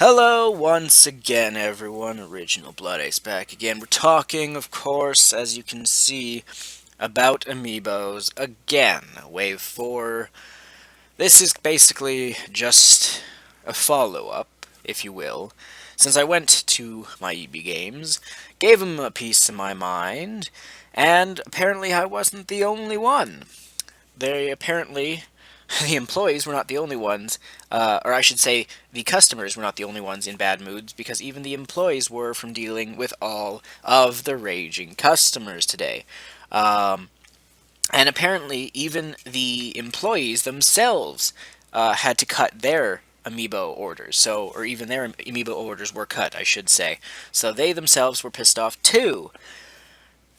Hello once again, everyone. Original Blood Ace back again. We're talking, of course, as you can see, about Amiibos again. Wave 4. This is basically just a follow-up, if you will, since I went to my EB Games, gave them a piece of my mind, and apparently I wasn't the only one. They apparently, the employees were not the only ones, or I should say, the customers were not the only ones in bad moods, because even the employees were from dealing with all of the raging customers today. Um, and apparently, even the employees themselves had to cut their amiibo orders. So, or even their amiibo orders were cut, I should say. So they themselves were pissed off too.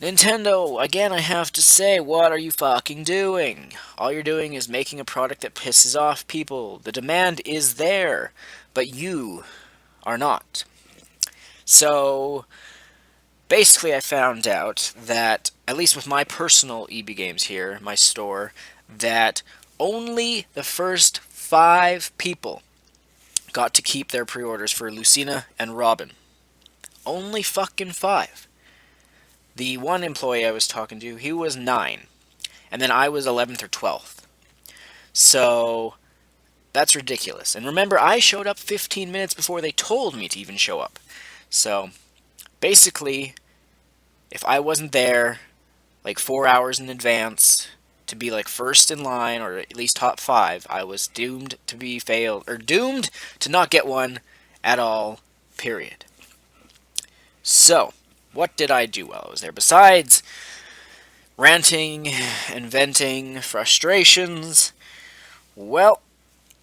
Nintendo, again, I have to say, what are you fucking doing? All you're doing is making a product that pisses off people. The demand is there, but you are not. So, basically, I found out that, at least with my personal EB Games here, my store, that only the first 5 people got to keep their pre-orders for Lucina and Robin. Only fucking 5. The one employee I was talking to, he was 9. And then I was 11th or 12th. So, that's ridiculous. And remember, I showed up 15 minutes before they told me to even show up. So, basically, if I wasn't there, like 4 hours in advance, to be like first in line, or at least top 5, I was doomed to be failed, or doomed to not get one at all, period. So, what did I do while I was there? Besides ranting and venting frustrations, well,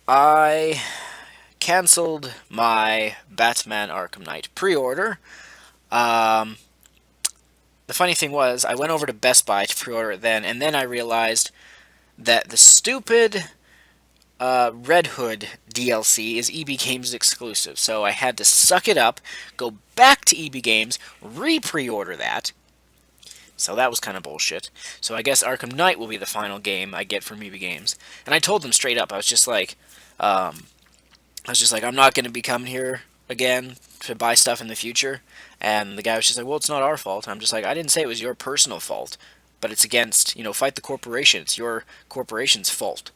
I canceled my Batman Arkham Knight pre-order. Um, the funny thing was, I went over to Best Buy to pre-order it then, and then I realized that the stupid Red Hood DLC is EB Games exclusive. So I had to suck it up, go back to EB Games, re-pre-order that. So that was kind of bullshit. So I guess Arkham Knight will be the final game I get from EB Games. And I told them straight up, I was just like, I'm not going to be coming here again to buy stuff in the future. And the guy was just like, well, it's not our fault. I'm just like, I didn't say it was your personal fault, but it's against, fight the corporation. It's your corporation's fault,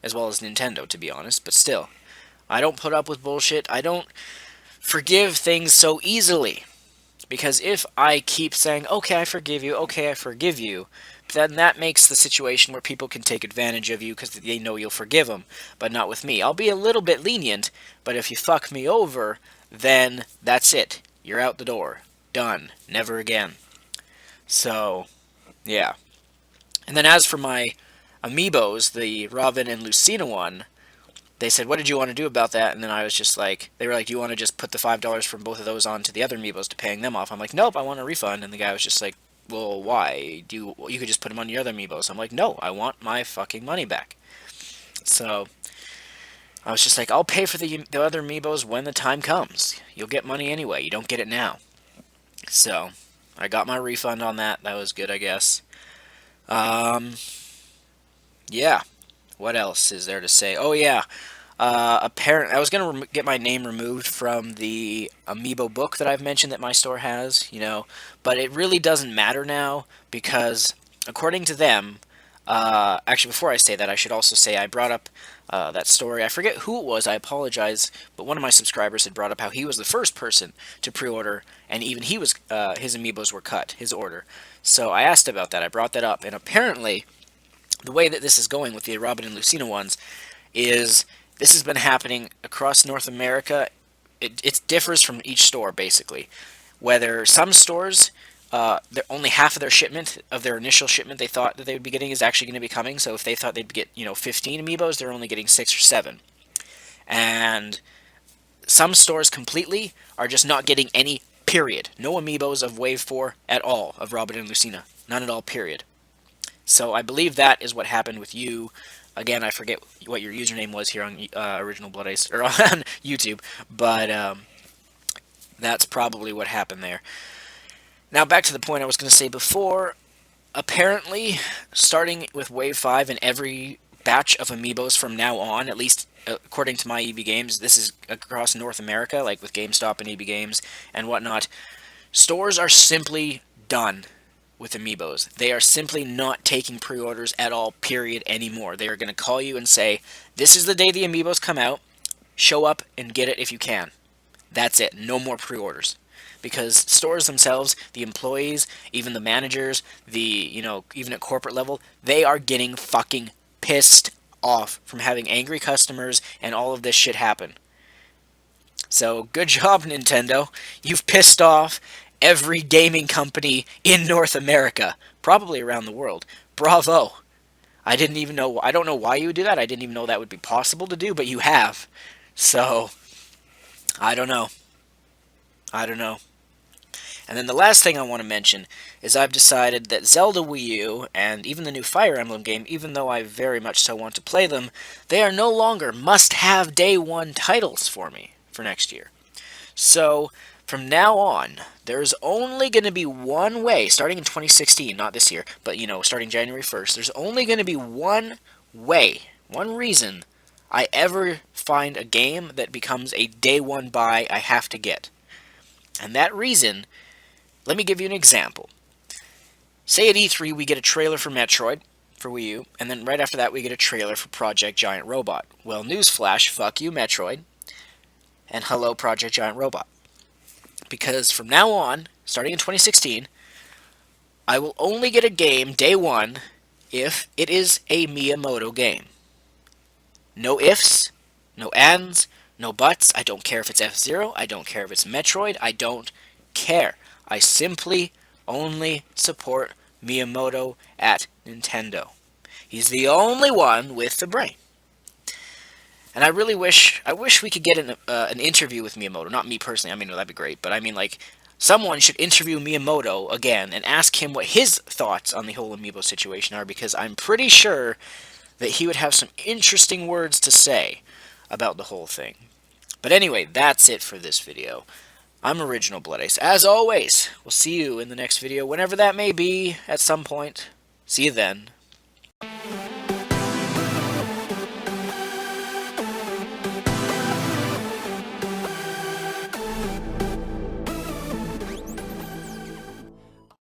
as well as Nintendo, to be honest. But still, I don't put up with bullshit. I don't forgive things so easily. Because if I keep saying, okay, I forgive you, then that makes the situation where people can take advantage of you because they know you'll forgive them, but not with me. I'll be a little bit lenient, but if you fuck me over, then that's it. You're out the door. Done. Never again. So, yeah. And then as for my amiibos, the Robin and Lucina one, they said, what did you want to do about that? And then I was just like, they were like, do you want to just put the $5 from both of those onto the other amiibos to paying them off? I'm like, nope, I want a refund. And the guy was just like, well, why? You could just put them on your other amiibos. I'm like, no, I want my fucking money back. So I was just like, I'll pay for the other amiibos when the time comes. You'll get money anyway. You don't get it now. So I got my refund on that. That was good, I guess. Yeah. What else is there to say? Oh, yeah. Apparently, I was going to get my name removed from the Amiibo book that I've mentioned that my store has, but it really doesn't matter now because, according to them, actually, before I say that, I should also say I brought up that story. I forget who it was, I apologize, but one of my subscribers had brought up how he was the first person to pre-order, and even he was, his Amiibos were cut, his order. So I asked about that, I brought that up, and apparently, the way that this is going with the Robin and Lucina ones is this has been happening across North America. It differs from each store, basically. Whether some stores, only half of their shipment, of their initial shipment they thought that they would be getting is actually going to be coming. So if they thought they'd get, 15 amiibos, they're only getting 6 or 7. And some stores completely are just not getting any, period. No amiibos of Wave 4 at all, of Robin and Lucina. None at all, period. So I believe that is what happened with you. Again, I forget what your username was here on Original Blood Ace, or on YouTube, but that's probably what happened there. Now back to the point I was going to say before. Apparently, starting with Wave 5 and every batch of Amiibos from now on, at least according to my EB Games. This is across North America, like with GameStop and EB Games and whatnot. Stores are simply done with Amiibos. They are simply not taking pre-orders at all, period, anymore. They are going to call you and say, this is the day the Amiibos come out. Show up and get it if you can. That's it. No more pre-orders. Because stores themselves, the employees, even the managers, even at corporate level, they are getting fucking pissed off from having angry customers and all of this shit happen. So, good job, Nintendo. You've pissed off every gaming company in North America, probably around the world. Bravo. I don't know why you would do that. I didn't even know that would be possible to do, but you have. So, I don't know. And then the last thing I want to mention is I've decided that Zelda Wii U and even the new Fire Emblem game, even though I very much so want to play them, they are no longer must-have day one titles for me for next year. So, from now on, there's only going to be one way, starting in 2016, not this year, but, starting January 1st, there's only going to be one way, one reason I ever find a game that becomes a day one buy I have to get. And that reason, let me give you an example. Say at E3 we get a trailer for Metroid for Wii U, and then right after that we get a trailer for Project Giant Robot. Well, newsflash, fuck you Metroid, and hello Project Giant Robot. Because from now on, starting in 2016, I will only get a game day one if it is a Miyamoto game. No ifs, no ands, no buts. I don't care if it's F-Zero. I don't care if it's Metroid. I don't care. I simply only support Miyamoto at Nintendo. He's the only one with the brain. And I wish we could get an interview with Miyamoto. Not me personally. I mean, that'd be great. But I mean, like, someone should interview Miyamoto again and ask him what his thoughts on the whole Amiibo situation are, because I'm pretty sure that he would have some interesting words to say about the whole thing. But anyway, that's it for this video. I'm Original Blood Ace. As always, we'll see you in the next video, whenever that may be, at some point. See you then.